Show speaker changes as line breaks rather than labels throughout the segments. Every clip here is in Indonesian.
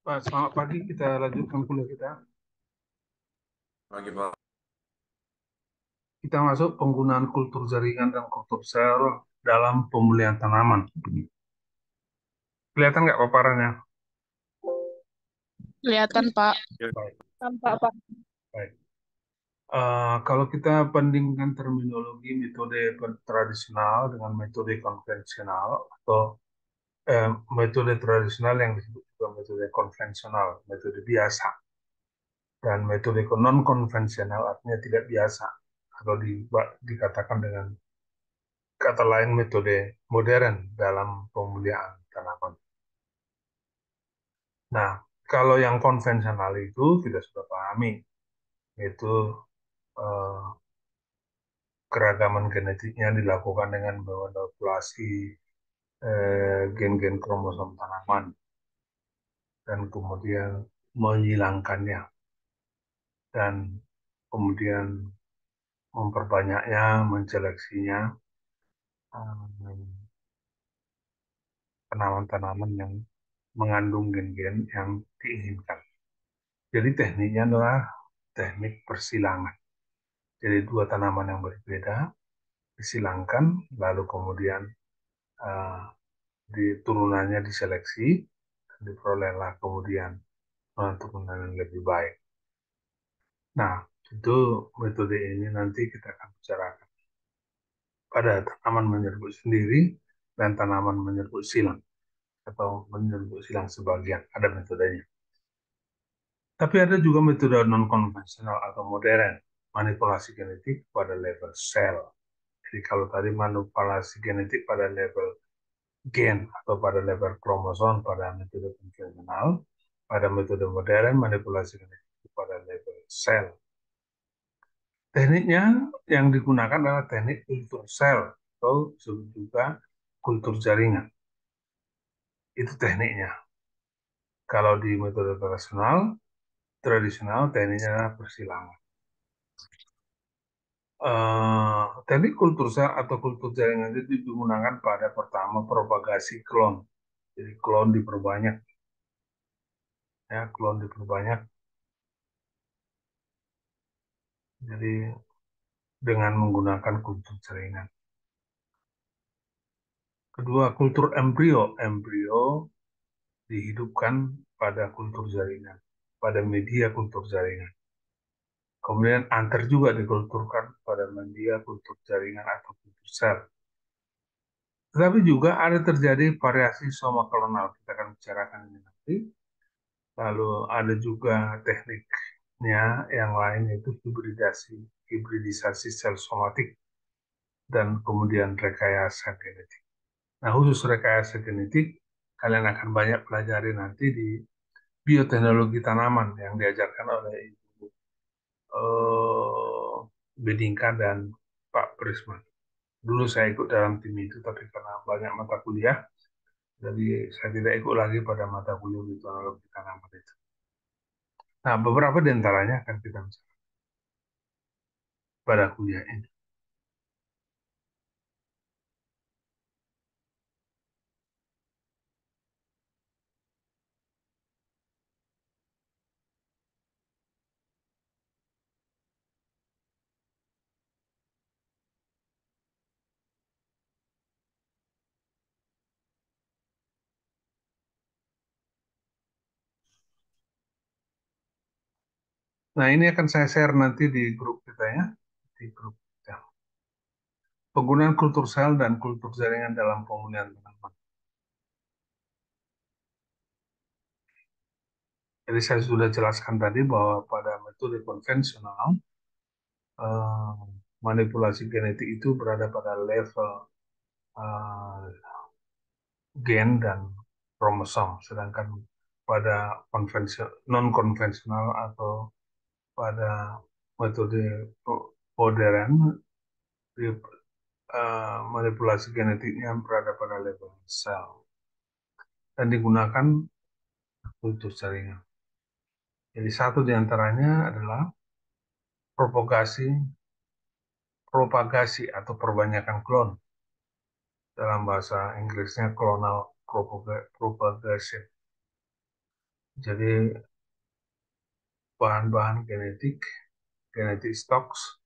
Pak, selamat pagi. Kita lanjutkan kuliah kita.
Oke, Pak.
Kita masuk penggunaan kultur jaringan dan kultur sel dalam pemulihan tanaman. Kelihatan nggak paparannya?
Kelihatan, Pak.
Ya,
Baik,
Tampak, Pak.
baik. Kalau kita bandingkan terminologi metode tradisional dengan metode konvensional atau metode tradisional yang disebut juga metode konvensional, metode biasa, dan metode non konvensional artinya tidak biasa atau dikatakan dengan kata lain metode modern dalam pemulihan tanaman. Nah, kalau yang konvensional itu kita sudah pahami, yaitu eh, keragaman genetiknya dilakukan dengan memanipulasi gen-gen kromosom tanaman dan kemudian menghilangkannya dan kemudian memperbanyaknya, menseleksinya eh, tanaman-tanaman yang mengandung gen-gen yang diinginkan. Jadi tekniknya adalah teknik persilangan. Jadi dua tanaman yang berbeda disilangkan, lalu kemudian uh, turunannya diseleksi, dan diperolehlah kemudian turunan yang lebih baik. Nah, itu metode ini nanti kita akan bicarakan pada tanaman menyerbuk sendiri dan tanaman menyerbuk silang atau menyerbuk silang sebagian. Ada metodenya. Tapi ada juga metode non-konvensional atau modern, manipulasi genetik pada level sel. Jadi kalau tadi manipulasi genetik pada level gen atau pada level kromosom pada metode konvensional, pada metode modern manipulasi genetik pada level sel. Tekniknya yang digunakan adalah teknik kultur sel atau juga kultur jaringan. Itu tekniknya. Kalau di metode tradisional tekniknya adalah persilangan. Teknik kultur sel atau kultur jaringan itu digunakan pada pertama propagasi klon. Jadi klon diperbanyak, ya klon diperbanyak. Jadi dengan menggunakan kultur jaringan. Kedua, kultur embrio. Embrio dihidupkan pada kultur jaringan, pada media kultur jaringan. Kemudian antar juga dikulturkan pada media kultur jaringan atau kultur sel. Tetapi juga ada terjadi variasi soma klonal. Kita akan bicarakan ini nanti. Lalu ada juga tekniknya yang lain yaitu hibridisasi sel somatik dan kemudian rekayasa genetik. Nah, khusus rekayasa genetik, kalian akan banyak pelajari nanti di bioteknologi tanaman yang diajarkan oleh Ibu eh, Bedingka dan Pak Prisman. Dulu saya ikut dalam tim itu, tapi karena banyak mata kuliah, jadi saya tidak ikut lagi pada mata kuliah bioteknologi tanaman itu. Nah, beberapa di antaranya akan kita bicara pada kuliah ini. Nah, ini akan saya share nanti di grup kita ya, di grup kita. Penggunaan kultur sel dan kultur jaringan dalam pemulihan tanaman. Jadi saya sudah jelaskan tadi bahwa pada metode konvensional, eh, manipulasi genetik itu berada pada level eh, gen dan kromosom, sedangkan pada non konvensional atau pada metode modern, manipulasi genetiknya berada pada level sel dan digunakan untuk jaringan. Jadi satu di antaranya adalah propagasi propagasi atau perbanyakan klon. Dalam bahasa Inggrisnya clonal propagation. Jadi bahan-bahan genetik stocks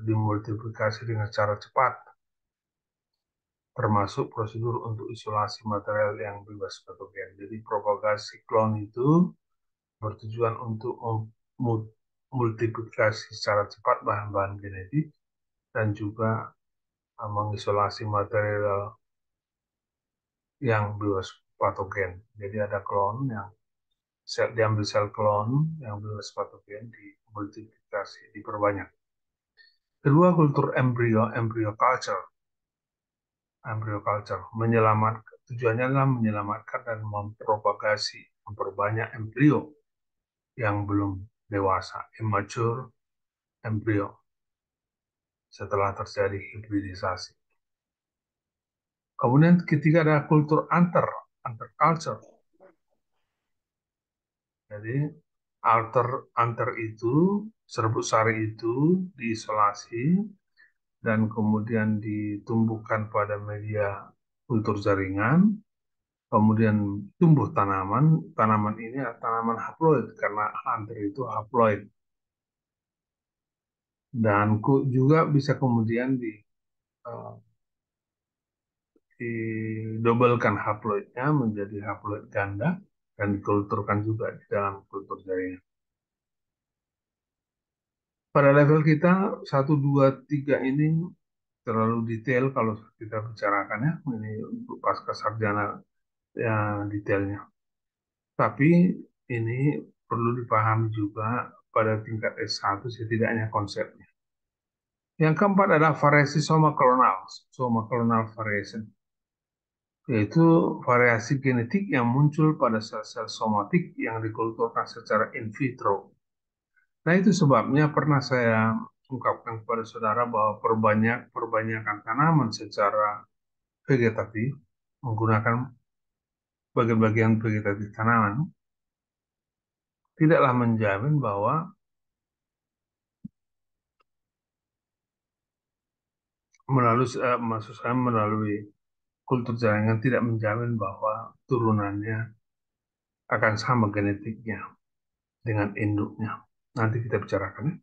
dimultiplikasi dengan cara cepat, termasuk prosedur untuk isolasi material yang bebas patogen. Jadi propagasi klon itu bertujuan untuk memultiplikasi secara cepat bahan-bahan genetik dan juga mengisolasi material yang bebas patogen. Jadi ada klon yang diambil sel klon yang bebas patogen dimultiplikasi, diperbanyak. Kedua, kultur embrio culture. Embryo culture tujuannya adalah menyelamatkan dan memperbanyak embrio yang belum dewasa, immature embrio, setelah terjadi hibridisasi. Kemudian ketiga ada kultur antar culture. Jadi antar itu, serbuk sari itu diisolasi dan kemudian ditumbuhkan pada media kultur jaringan, kemudian tumbuh tanaman. Tanaman ini adalah tanaman haploid karena antar itu haploid. Dan juga bisa kemudian eh, didobelkan haploidnya menjadi haploid ganda dan dikulturkan juga di dalam kultur jaringan. Pada level kita 1, 2, 3 ini terlalu detail kalau kita bicarakan ya, ini untuk pasca sarjana ya detailnya. Tapi ini perlu dipahami juga pada tingkat S1 setidaknya konsepnya. Yang keempat adalah variasi soma-klonal variation, yaitu variasi genetik yang muncul pada sel-sel somatik yang dikulturkan secara in vitro. Nah, itu sebabnya pernah saya ungkapkan kepada saudara bahwa perbanyakan tanaman secara vegetatif menggunakan bagian-bagian vegetatif tanaman tidaklah menjamin bahwa maksud saya melalui kultur jaringan tidak menjamin bahwa turunannya akan sama genetiknya dengan induknya. Nanti kita bicarakan ya.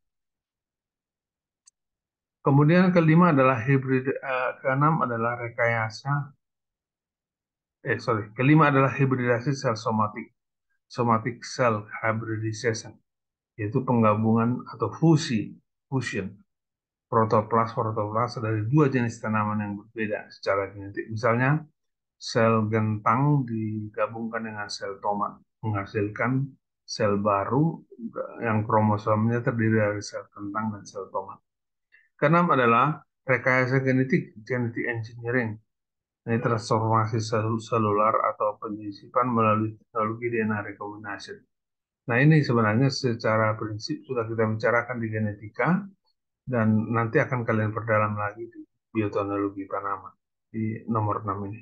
Kemudian keenam adalah kelima adalah hibridasi sel somatic cell hybridization, yaitu penggabungan atau fusion protoplas dari dua jenis tanaman yang berbeda secara genetik. Misalnya, sel gentang digabungkan dengan sel tomat, menghasilkan sel baru yang kromosomnya terdiri dari sel kentang dan sel tomat. Keenam adalah rekayasa genetic engineering. Ini transformasi selular atau penyisipan melalui teknologi DNA recombination. Nah, ini sebenarnya secara prinsip sudah kita bicarakan di genetika dan nanti akan kalian perdalam lagi di bioteknologi tanaman di nomor 6 ini.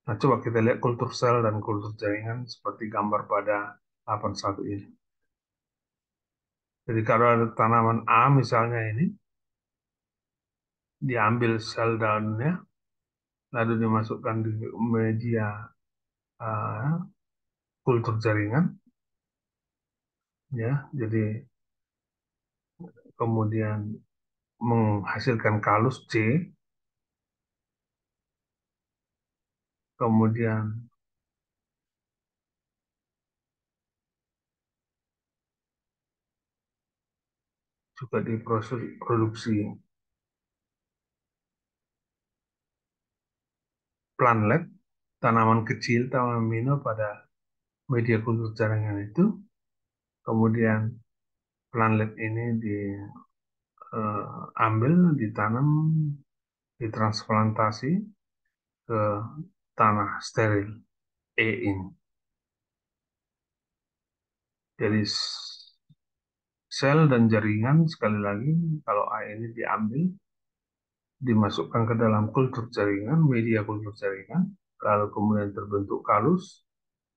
Nah, coba kita lihat kultur sel dan kultur jaringan seperti gambar pada 81 ini. Jadi kalau ada tanaman A misalnya ini, diambil sel daunnya, lalu dimasukkan di media uh, kultur jaringan, ya. Jadi kemudian menghasilkan kalus C, kemudian juga diproses produksi planlet, tanaman kecil, tanaman mino pada media kultur jaringan itu. Kemudian planlet ini diambil, ditanam, ditransplantasi ke tanah steril E ini. Jadi sel dan jaringan sekali lagi kalau A ini diambil, dimasukkan ke dalam kultur jaringan, media kultur jaringan, lalu kemudian terbentuk kalus,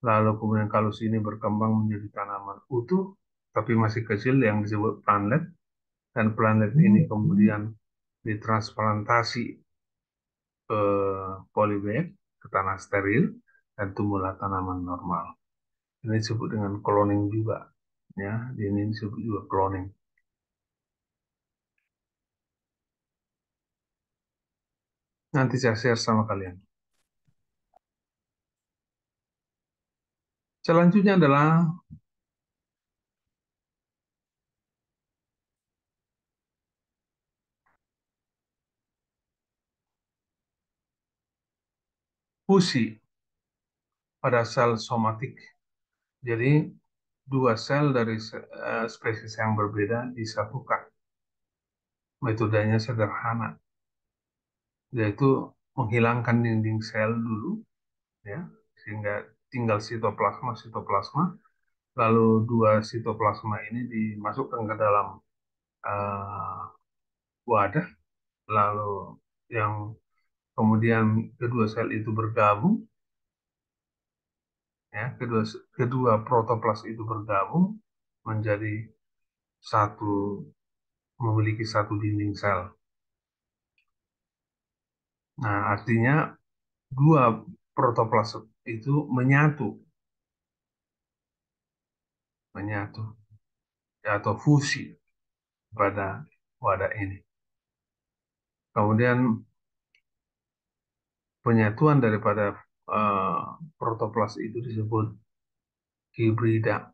lalu kemudian kalus ini berkembang menjadi tanaman utuh, tapi masih kecil yang disebut planlet, dan planlet ini kemudian ditransplantasi ke polybag, ke tanah steril, dan tumbuhlah tanaman normal. Ini disebut dengan cloning juga, ya. Ini disebut juga cloning. Nanti saya share sama kalian. Selanjutnya adalah fusi pada sel somatik. Jadi dua sel dari spesies yang berbeda disatukan. Metodenya sederhana, yaitu menghilangkan dinding sel dulu, ya, sehingga tinggal sitoplasma, lalu dua sitoplasma ini dimasukkan ke dalam uh, wadah, lalu yang kemudian kedua sel itu bergabung, ya, kedua protoplas itu bergabung menjadi satu, memiliki satu dinding sel. Nah, artinya dua protoplas itu menyatu atau fusi pada wadah ini. Kemudian penyatuan daripada protoplas itu disebut hibrida,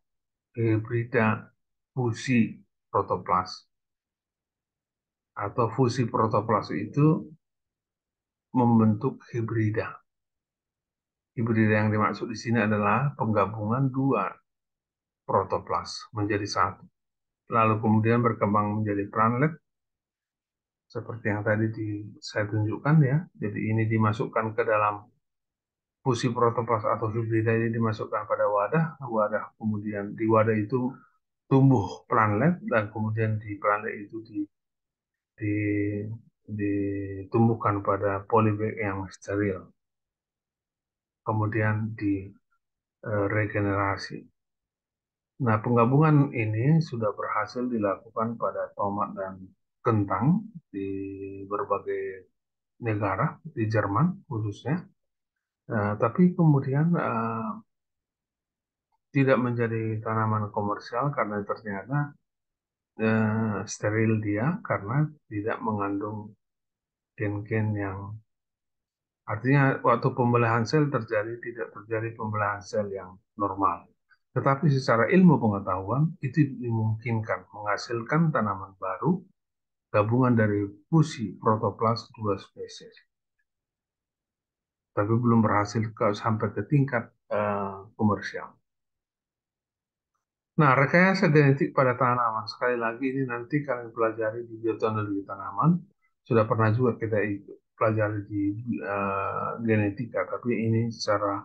hibrida fusi protoplas. Atau fusi protoplas itu membentuk hibrida. Hibrida yang dimaksud di sini adalah penggabungan dua protoplas menjadi satu. Lalu kemudian berkembang menjadi planlet seperti yang tadi saya tunjukkan, ya. Jadi ini dimasukkan ke dalam fusi protoplas atau hibrida, ini dimasukkan pada wadah, kemudian di wadah itu tumbuh planlet, dan kemudian di planlet itu di, ditumbuhkan pada polybag yang steril, kemudian diregenerasi. Nah, penggabungan ini sudah berhasil dilakukan pada tomat dan kentang di berbagai negara, di Jerman khususnya. Tapi kemudian tidak menjadi tanaman komersial karena ternyata steril dia, karena tidak mengandung gen-gen yang, artinya waktu pembelahan sel tidak terjadi pembelahan sel yang normal. Tetapi secara ilmu pengetahuan itu dimungkinkan menghasilkan tanaman baru gabungan dari fusi protoplas dua spesies. Tapi belum berhasil sampai ke tingkat komersial. Nah, rekayasa genetik pada tanaman. Sekali lagi ini nanti kalian pelajari di bioteknologi tanaman. Sudah pernah juga kita pelajari di genetika, tapi ini secara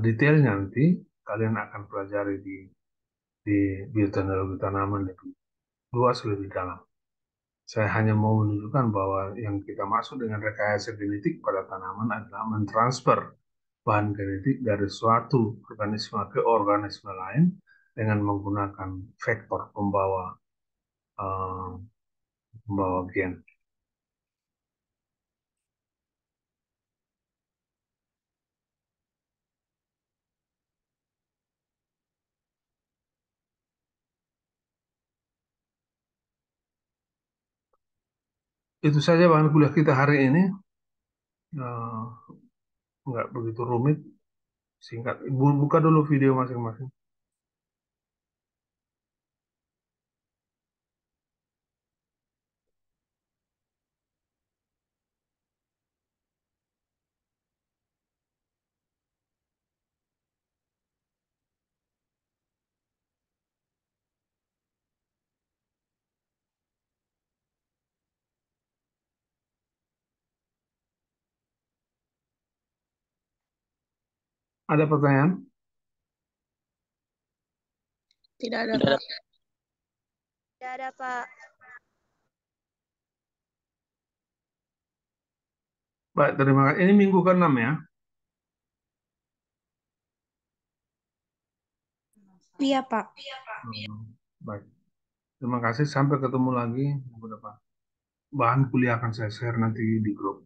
detail nanti kalian akan pelajari di bioteknologi tanaman lebih luas, lebih dalam. Saya hanya mau menunjukkan bahwa yang kita maksud dengan rekayasa genetik pada tanaman adalah mentransfer bahan genetik dari suatu organisme ke organisme lain dengan menggunakan vektor uh, pembawa gen. Itu saja bahan kuliah kita hari ini. Uh, nggak begitu rumit, singkat. Buka dulu video masing-masing. Ada pertanyaan?
Tidak ada, Pak. Tidak ada, Pak.
Baik, terima kasih. Ini minggu ke-6 ya?
Iya, Pak.
Baik. Terima kasih. Sampai ketemu lagi minggu depan. Bahan kuliah akan saya share nanti di grup.